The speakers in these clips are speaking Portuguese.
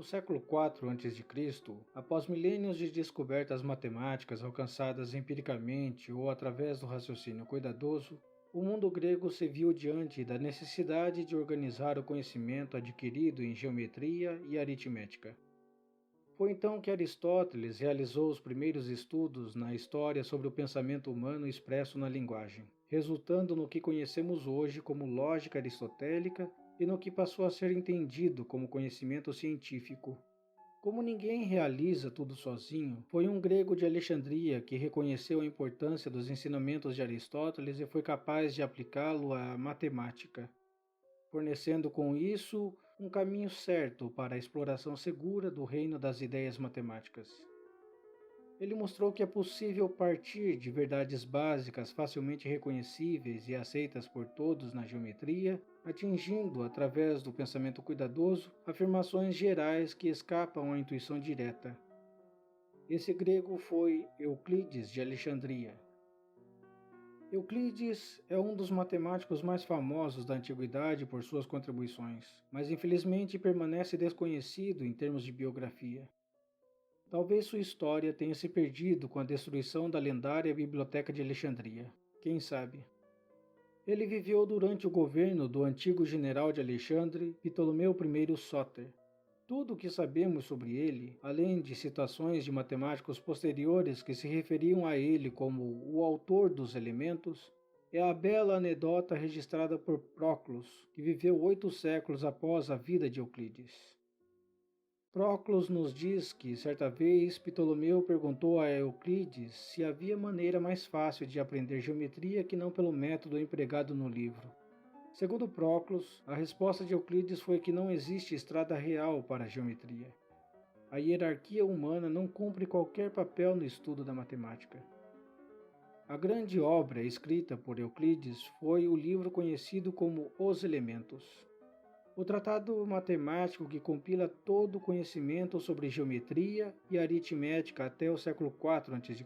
No século IV a.C., após milênios de descobertas matemáticas alcançadas empiricamente ou através do raciocínio cuidadoso, o mundo grego se viu diante da necessidade de organizar o conhecimento adquirido em geometria e aritmética. Foi então que Aristóteles realizou os primeiros estudos na história sobre o pensamento humano expresso na linguagem, resultando no que conhecemos hoje como lógica aristotélica e no que passou a ser entendido como conhecimento científico. Como ninguém realiza tudo sozinho, foi um grego de Alexandria que reconheceu a importância dos ensinamentos de Aristóteles e foi capaz de aplicá-lo à matemática, fornecendo com isso um caminho certo para a exploração segura do reino das ideias matemáticas. Ele mostrou que é possível partir de verdades básicas facilmente reconhecíveis e aceitas por todos na geometria, atingindo, através do pensamento cuidadoso, afirmações gerais que escapam à intuição direta. Esse grego foi Euclides de Alexandria. Euclides é um dos matemáticos mais famosos da antiguidade por suas contribuições, mas infelizmente permanece desconhecido em termos de biografia. Talvez sua história tenha se perdido com a destruição da lendária Biblioteca de Alexandria. Quem sabe? Ele viveu durante o governo do antigo general de Alexandre, Ptolomeu I Sóter. Tudo o que sabemos sobre ele, além de citações de matemáticos posteriores que se referiam a ele como o autor dos elementos, é a bela anedota registrada por Proclus, que viveu 8 séculos após a vida de Euclides. Proclus nos diz que, certa vez, Ptolomeu perguntou a Euclides se havia maneira mais fácil de aprender geometria que não pelo método empregado no livro. Segundo Proclus, a resposta de Euclides foi que não existe estrada real para a geometria. A hierarquia humana não cumpre qualquer papel no estudo da matemática. A grande obra escrita por Euclides foi o livro conhecido como Os Elementos. O tratado matemático que compila todo o conhecimento sobre geometria e aritmética até o século IV a.C.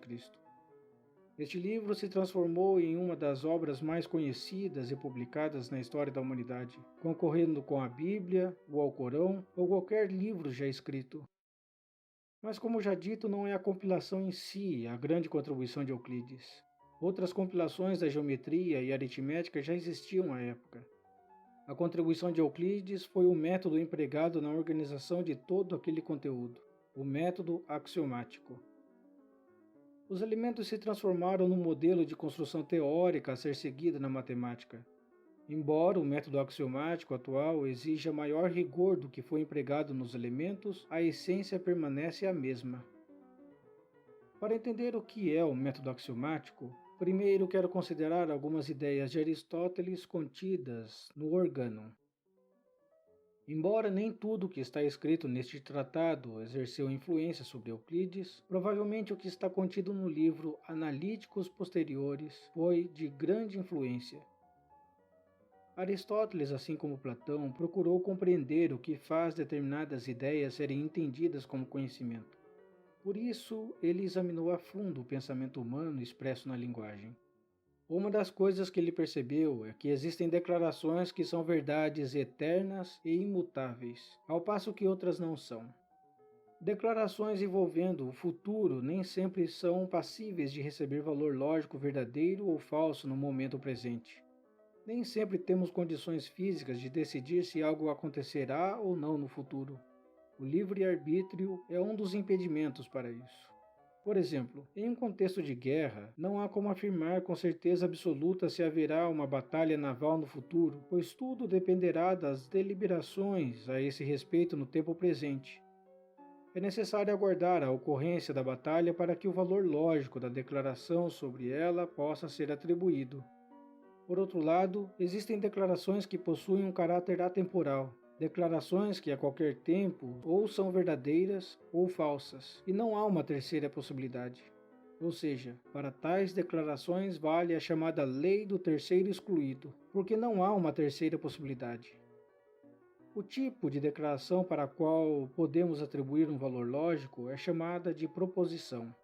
Este livro se transformou em uma das obras mais conhecidas e publicadas na história da humanidade, concorrendo com a Bíblia, o Alcorão ou qualquer livro já escrito. Mas, como já dito, não é a compilação em si a grande contribuição de Euclides. Outras compilações da geometria e aritmética já existiam à época. A contribuição de Euclides foi o método empregado na organização de todo aquele conteúdo, o método axiomático. Os elementos se transformaram num modelo de construção teórica a ser seguida na matemática. Embora o método axiomático atual exija maior rigor do que foi empregado nos elementos, a essência permanece a mesma. Para entender o que é o método axiomático, primeiro quero considerar algumas ideias de Aristóteles contidas no Organon. Embora nem tudo o que está escrito neste tratado exerceu influência sobre Euclides, provavelmente o que está contido no livro Analíticos Posteriores foi de grande influência. Aristóteles, assim como Platão, procurou compreender o que faz determinadas ideias serem entendidas como conhecimento. Por isso, ele examinou a fundo o pensamento humano expresso na linguagem. Uma das coisas que ele percebeu é que existem declarações que são verdades eternas e imutáveis, ao passo que outras não são. Declarações envolvendo o futuro nem sempre são passíveis de receber valor lógico verdadeiro ou falso no momento presente. Nem sempre temos condições físicas de decidir se algo acontecerá ou não no futuro. O livre-arbítrio é um dos impedimentos para isso. Por exemplo, em um contexto de guerra, não há como afirmar com certeza absoluta se haverá uma batalha naval no futuro, pois tudo dependerá das deliberações a esse respeito no tempo presente. É necessário aguardar a ocorrência da batalha para que o valor lógico da declaração sobre ela possa ser atribuído. Por outro lado, existem declarações que possuem um caráter atemporal, declarações que a qualquer tempo ou são verdadeiras ou falsas, e não há uma terceira possibilidade. Ou seja, para tais declarações vale a chamada lei do terceiro excluído, porque não há uma terceira possibilidade. O tipo de declaração para a qual podemos atribuir um valor lógico é chamada de proposição.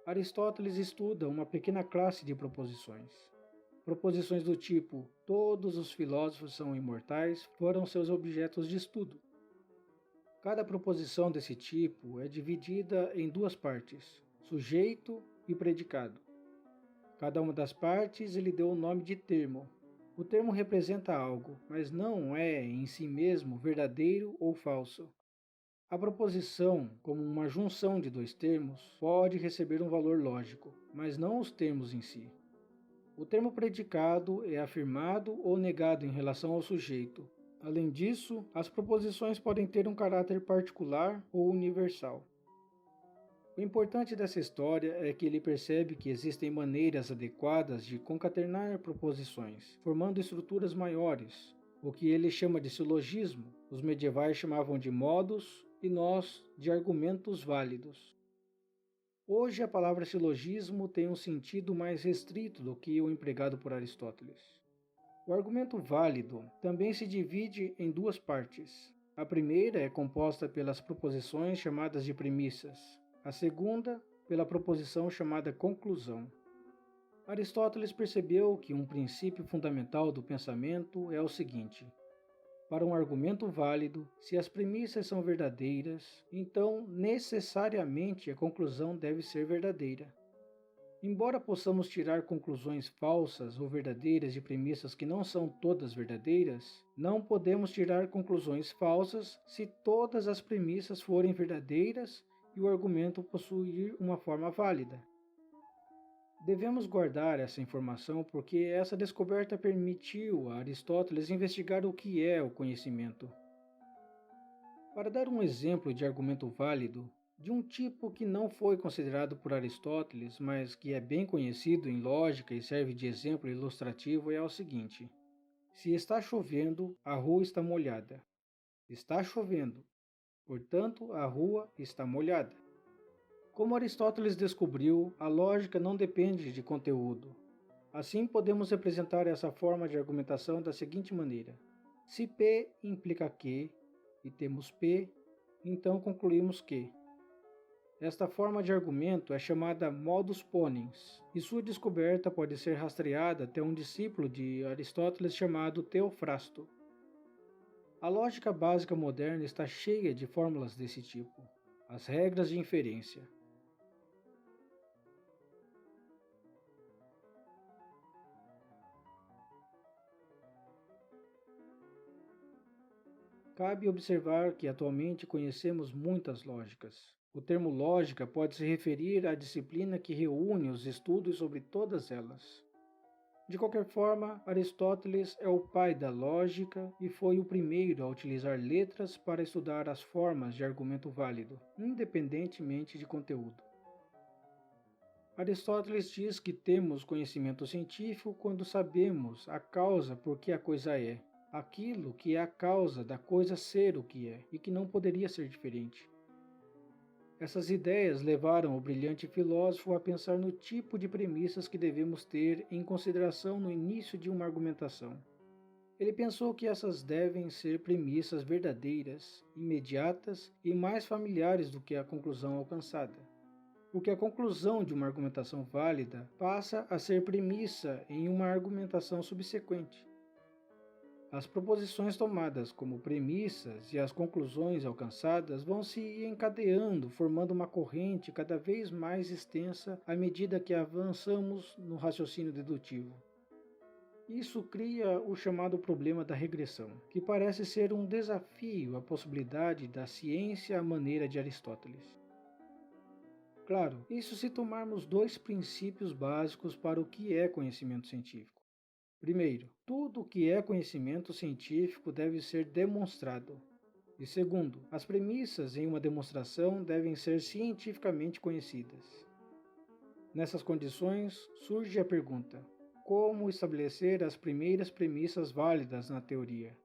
Aristóteles estuda uma pequena classe de proposições. Proposições do tipo "todos os filósofos são imortais" foram seus objetos de estudo. Cada proposição desse tipo é dividida em duas partes, sujeito e predicado. Cada uma das partes lhe deu o nome de termo. O termo representa algo, mas não é em si mesmo verdadeiro ou falso. A proposição, como uma junção de dois termos, pode receber um valor lógico, mas não os termos em si. O termo predicado é afirmado ou negado em relação ao sujeito. Além disso, as proposições podem ter um caráter particular ou universal. O importante dessa história é que ele percebe que existem maneiras adequadas de concatenar proposições, formando estruturas maiores, o que ele chama de silogismo. Os medievais chamavam de modos e nós de argumentos válidos. Hoje a palavra silogismo tem um sentido mais restrito do que o empregado por Aristóteles. O argumento válido também se divide em duas partes. A primeira é composta pelas proposições chamadas de premissas, a segunda pela proposição chamada conclusão. Aristóteles percebeu que um princípio fundamental do pensamento é o seguinte: para um argumento válido, se as premissas são verdadeiras, então necessariamente a conclusão deve ser verdadeira. Embora possamos tirar conclusões falsas ou verdadeiras de premissas que não são todas verdadeiras, não podemos tirar conclusões falsas se todas as premissas forem verdadeiras e o argumento possuir uma forma válida. Devemos guardar essa informação porque essa descoberta permitiu a Aristóteles investigar o que é o conhecimento. Para dar um exemplo de argumento válido, de um tipo que não foi considerado por Aristóteles, mas que é bem conhecido em lógica e serve de exemplo ilustrativo, é o seguinte: se está chovendo, a rua está molhada. Está chovendo, portanto, a rua está molhada. Como Aristóteles descobriu, a lógica não depende de conteúdo. Assim, podemos representar essa forma de argumentação da seguinte maneira: se P implica Q e temos P, então concluímos que. Esta forma de argumento é chamada modus ponens, e sua descoberta pode ser rastreada até um discípulo de Aristóteles chamado Teofrasto. A lógica básica moderna está cheia de fórmulas desse tipo, as regras de inferência. Cabe observar que atualmente conhecemos muitas lógicas. O termo lógica pode se referir à disciplina que reúne os estudos sobre todas elas. De qualquer forma, Aristóteles é o pai da lógica e foi o primeiro a utilizar letras para estudar as formas de argumento válido, independentemente de conteúdo. Aristóteles diz que temos conhecimento científico quando sabemos a causa por que a coisa é, aquilo que é a causa da coisa ser o que é e que não poderia ser diferente. Essas ideias levaram o brilhante filósofo a pensar no tipo de premissas que devemos ter em consideração no início de uma argumentação. Ele pensou que essas devem ser premissas verdadeiras, imediatas e mais familiares do que a conclusão alcançada. Porque a conclusão de uma argumentação válida passa a ser premissa em uma argumentação subsequente. As proposições tomadas como premissas e as conclusões alcançadas vão se encadeando, formando uma corrente cada vez mais extensa à medida que avançamos no raciocínio dedutivo. Isso cria o chamado problema da regressão, que parece ser um desafio à possibilidade da ciência à maneira de Aristóteles. Claro, isso se tomarmos dois princípios básicos para o que é conhecimento científico. Primeiro, tudo o que é conhecimento científico deve ser demonstrado. E segundo, as premissas em uma demonstração devem ser cientificamente conhecidas. Nessas condições, surge a pergunta: como estabelecer as primeiras premissas válidas na teoria?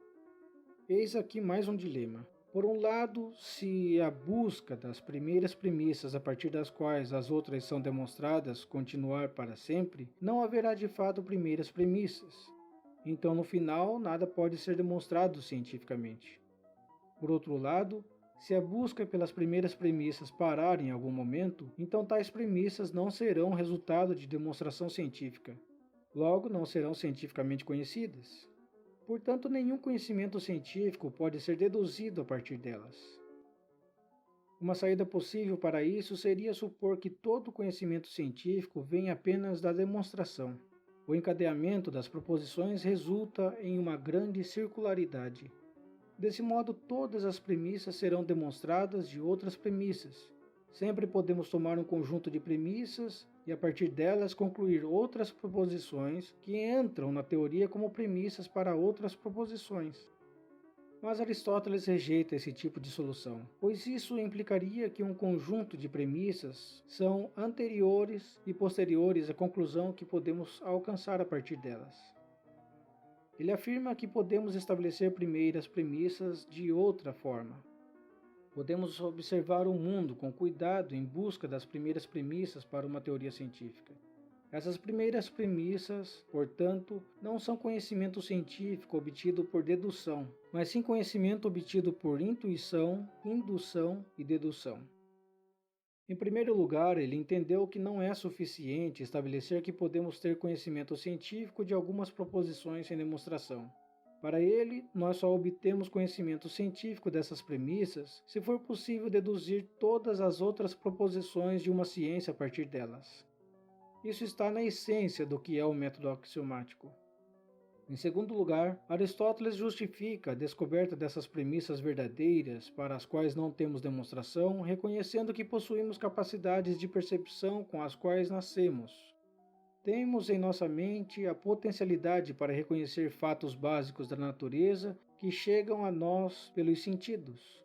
Eis aqui mais um dilema. Por um lado, se a busca das primeiras premissas a partir das quais as outras são demonstradas continuar para sempre, não haverá de fato primeiras premissas. Então, no final, nada pode ser demonstrado cientificamente. Por outro lado, se a busca pelas primeiras premissas parar em algum momento, então tais premissas não serão resultado de demonstração científica. Logo, não serão cientificamente conhecidas. Portanto, nenhum conhecimento científico pode ser deduzido a partir delas. Uma saída possível para isso seria supor que todo conhecimento científico vem apenas da demonstração. O encadeamento das proposições resulta em uma grande circularidade. Desse modo, todas as premissas serão demonstradas de outras premissas. Sempre podemos tomar um conjunto de premissas e, a partir delas, concluir outras proposições que entram na teoria como premissas para outras proposições. Mas Aristóteles rejeita esse tipo de solução, pois isso implicaria que um conjunto de premissas são anteriores e posteriores à conclusão que podemos alcançar a partir delas. Ele afirma que podemos estabelecer primeiras premissas de outra forma. Podemos observar o mundo com cuidado em busca das primeiras premissas para uma teoria científica. Essas primeiras premissas, portanto, não são conhecimento científico obtido por dedução, mas sim conhecimento obtido por intuição, indução e dedução. Em primeiro lugar, ele entendeu que não é suficiente estabelecer que podemos ter conhecimento científico de algumas proposições sem demonstração. Para ele, nós só obtemos conhecimento científico dessas premissas se for possível deduzir todas as outras proposições de uma ciência a partir delas. Isso está na essência do que é o método axiomático. Em segundo lugar, Aristóteles justifica a descoberta dessas premissas verdadeiras para as quais não temos demonstração, reconhecendo que possuímos capacidades de percepção com as quais nascemos. Temos em nossa mente a potencialidade para reconhecer fatos básicos da natureza que chegam a nós pelos sentidos.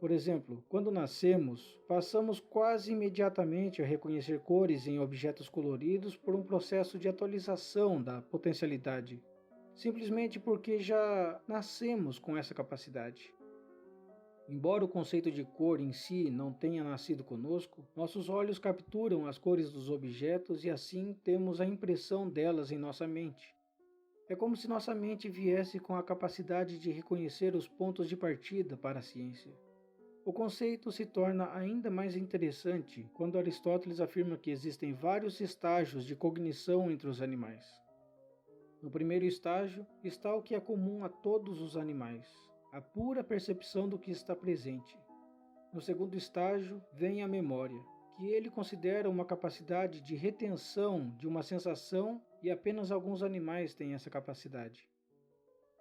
Por exemplo, quando nascemos, passamos quase imediatamente a reconhecer cores em objetos coloridos por um processo de atualização da potencialidade, simplesmente porque já nascemos com essa capacidade. Embora o conceito de cor em si não tenha nascido conosco, nossos olhos capturam as cores dos objetos e assim temos a impressão delas em nossa mente. É como se nossa mente viesse com a capacidade de reconhecer os pontos de partida para a ciência. O conceito se torna ainda mais interessante quando Aristóteles afirma que existem vários estágios de cognição entre os animais. No primeiro estágio está o que é comum a todos os animais, a pura percepção do que está presente. No segundo estágio vem a memória, que ele considera uma capacidade de retenção de uma sensação e apenas alguns animais têm essa capacidade.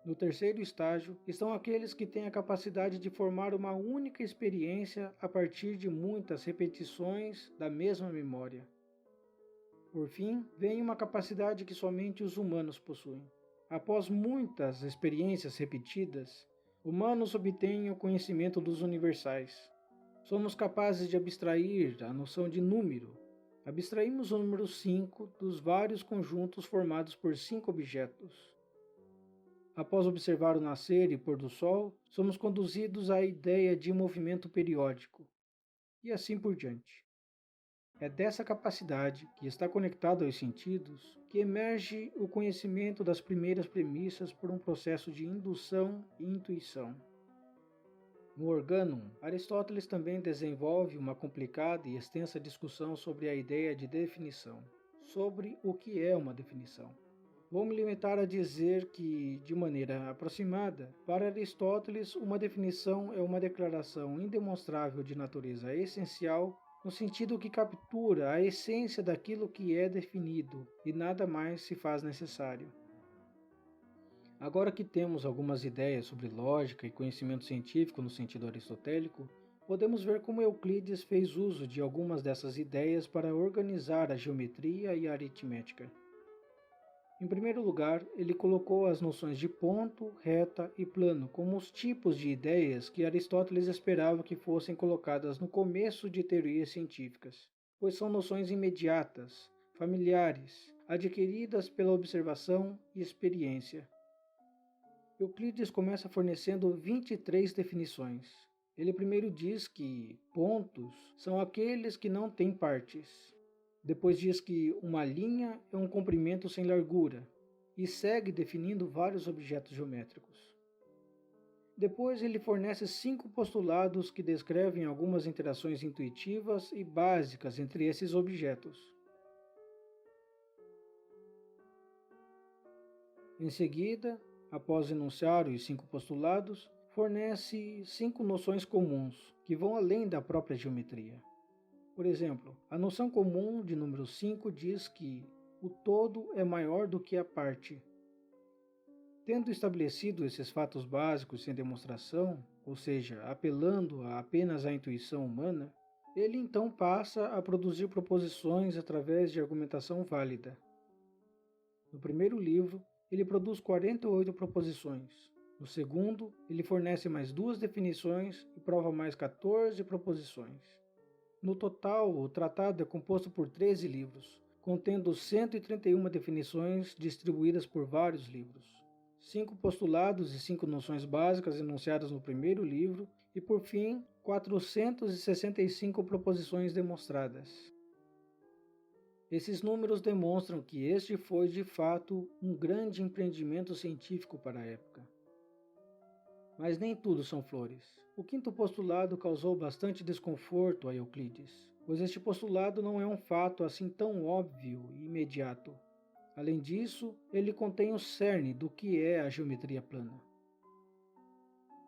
No terceiro estágio estão aqueles que têm a capacidade de formar uma única experiência a partir de muitas repetições da mesma memória. Por fim, vem uma capacidade que somente os humanos possuem. Após muitas experiências repetidas, humanos obtêm o conhecimento dos universais. Somos capazes de abstrair a noção de número. Abstraímos o número 5 dos vários conjuntos formados por 5 objetos. Após observar o nascer e pôr do sol, somos conduzidos à ideia de movimento periódico, e assim por diante. É dessa capacidade, que está conectada aos sentidos, que emerge o conhecimento das primeiras premissas por um processo de indução e intuição. No Organum, Aristóteles também desenvolve uma complicada e extensa discussão sobre a ideia de definição, sobre o que é uma definição. Vou me limitar a dizer que, de maneira aproximada, para Aristóteles, uma definição é uma declaração indemonstrável de natureza essencial, no sentido que captura a essência daquilo que é definido e nada mais se faz necessário. Agora que temos algumas ideias sobre lógica e conhecimento científico no sentido aristotélico, podemos ver como Euclides fez uso de algumas dessas ideias para organizar a geometria e a aritmética. Em primeiro lugar, ele colocou as noções de ponto, reta e plano como os tipos de ideias que Aristóteles esperava que fossem colocadas no começo de teorias científicas, pois são noções imediatas, familiares, adquiridas pela observação e experiência. Euclides começa fornecendo 23 definições. Ele primeiro diz que pontos são aqueles que não têm partes. Depois diz que uma linha é um comprimento sem largura, e segue definindo vários objetos geométricos. Depois ele fornece 5 postulados que descrevem algumas interações intuitivas e básicas entre esses objetos. Em seguida, após enunciar os 5 postulados, fornece 5 noções comuns, que vão além da própria geometria. Por exemplo, a noção comum de número 5 diz que o todo é maior do que a parte. Tendo estabelecido esses fatos básicos sem demonstração, ou seja, apelando apenas à intuição humana, ele então passa a produzir proposições através de argumentação válida. No primeiro livro, ele produz 48 proposições. No segundo, ele fornece mais 2 definições e prova mais 14 proposições. No total, o tratado é composto por 13 livros, contendo 131 definições distribuídas por vários livros. 5 postulados e 5 noções básicas enunciadas no primeiro livro e, por fim, 465 proposições demonstradas. Esses números demonstram que este foi, de fato, um grande empreendimento científico para a época. Mas nem tudo são flores. O quinto postulado causou bastante desconforto a Euclides, pois este postulado não é um fato assim tão óbvio e imediato. Além disso, ele contém o cerne do que é a geometria plana.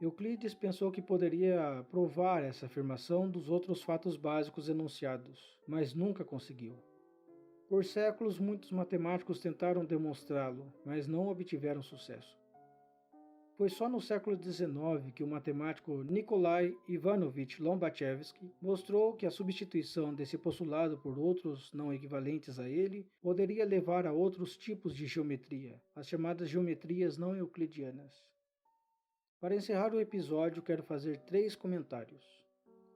Euclides pensou que poderia provar essa afirmação dos outros fatos básicos enunciados, mas nunca conseguiu. Por séculos, muitos matemáticos tentaram demonstrá-lo, mas não obtiveram sucesso. Foi só no século XIX que o matemático Nikolai Ivanovich Lomachevsky mostrou que a substituição desse postulado por outros não equivalentes a ele poderia levar a outros tipos de geometria, as chamadas geometrias não euclidianas. Para encerrar o episódio, quero fazer 3 comentários.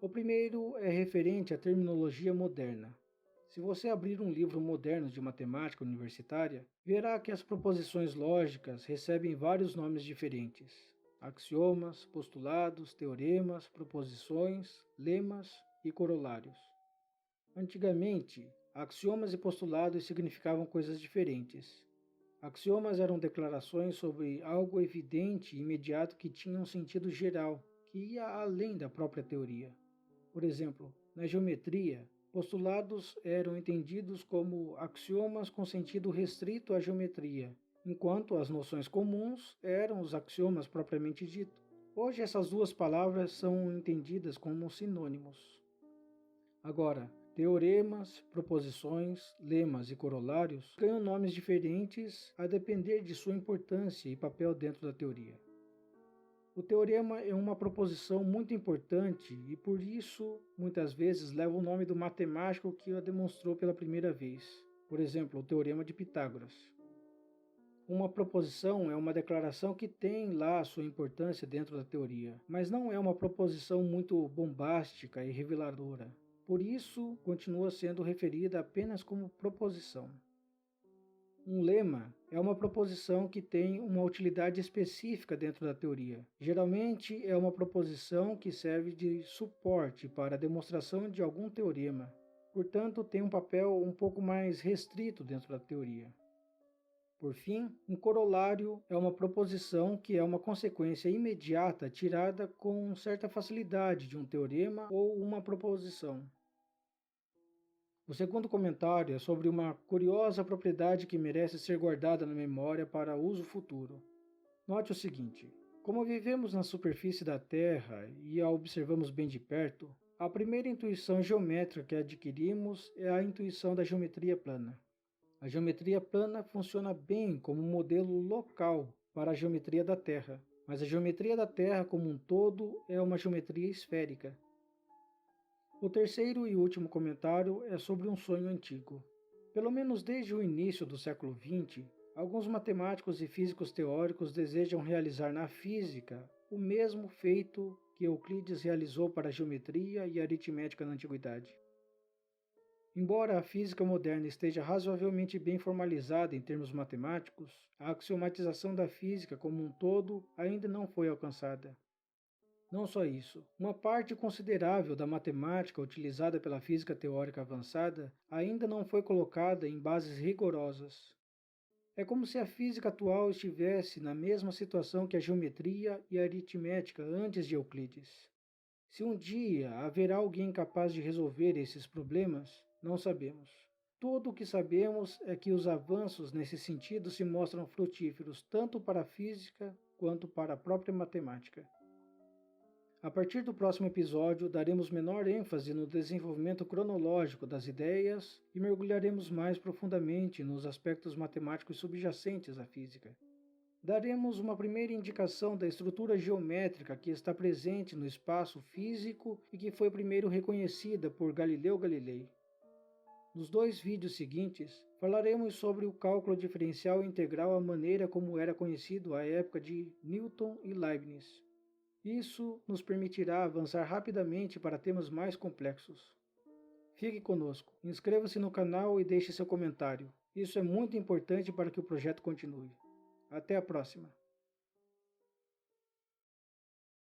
O primeiro é referente à terminologia moderna. Se você abrir um livro moderno de matemática universitária, verá que as proposições lógicas recebem vários nomes diferentes: axiomas, postulados, teoremas, proposições, lemas e corolários. Antigamente, axiomas e postulados significavam coisas diferentes. Axiomas eram declarações sobre algo evidente e imediato que tinham um sentido geral, que ia além da própria teoria. Por exemplo, na geometria, postulados eram entendidos como axiomas com sentido restrito à geometria, enquanto as noções comuns eram os axiomas propriamente dito. Hoje essas duas palavras são entendidas como sinônimos. Agora, teoremas, proposições, lemas e corolários ganham nomes diferentes a depender de sua importância e papel dentro da teoria. O teorema é uma proposição muito importante e, por isso, muitas vezes leva o nome do matemático que a demonstrou pela primeira vez. Por exemplo, o Teorema de Pitágoras. Uma proposição é uma declaração que tem lá a sua importância dentro da teoria, mas não é uma proposição muito bombástica e reveladora. Por isso, continua sendo referida apenas como proposição. Um lema é uma proposição que tem uma utilidade específica dentro da teoria. Geralmente é uma proposição que serve de suporte para a demonstração de algum teorema. Portanto, tem um papel um pouco mais restrito dentro da teoria. Por fim, um corolário é uma proposição que é uma consequência imediata tirada com certa facilidade de um teorema ou uma proposição. O segundo comentário é sobre uma curiosa propriedade que merece ser guardada na memória para uso futuro. Note o seguinte: como vivemos na superfície da Terra e a observamos bem de perto, a primeira intuição geométrica que adquirimos é a intuição da geometria plana. A geometria plana funciona bem como um modelo local para a geometria da Terra, mas a geometria da Terra como um todo é uma geometria esférica. O terceiro e último comentário é sobre um sonho antigo. Pelo menos desde o início do século XX, alguns matemáticos e físicos teóricos desejam realizar na física o mesmo feito que Euclides realizou para a geometria e a aritmética na antiguidade. Embora a física moderna esteja razoavelmente bem formalizada em termos matemáticos, a axiomatização da física como um todo ainda não foi alcançada. Não só isso, uma parte considerável da matemática utilizada pela física teórica avançada ainda não foi colocada em bases rigorosas. É como se a física atual estivesse na mesma situação que a geometria e a aritmética antes de Euclides. Se um dia haverá alguém capaz de resolver esses problemas, não sabemos. Tudo o que sabemos é que os avanços nesse sentido se mostram frutíferos tanto para a física quanto para a própria matemática. A partir do próximo episódio, daremos menor ênfase no desenvolvimento cronológico das ideias e mergulharemos mais profundamente nos aspectos matemáticos subjacentes à física. Daremos uma primeira indicação da estrutura geométrica que está presente no espaço físico e que foi primeiro reconhecida por Galileu Galilei. Nos 2 vídeos seguintes, falaremos sobre o cálculo diferencial integral à maneira como era conhecido à época de Newton e Leibniz. Isso nos permitirá avançar rapidamente para temas mais complexos. Fique conosco, inscreva-se no canal e deixe seu comentário. Isso é muito importante para que o projeto continue. Até a próxima!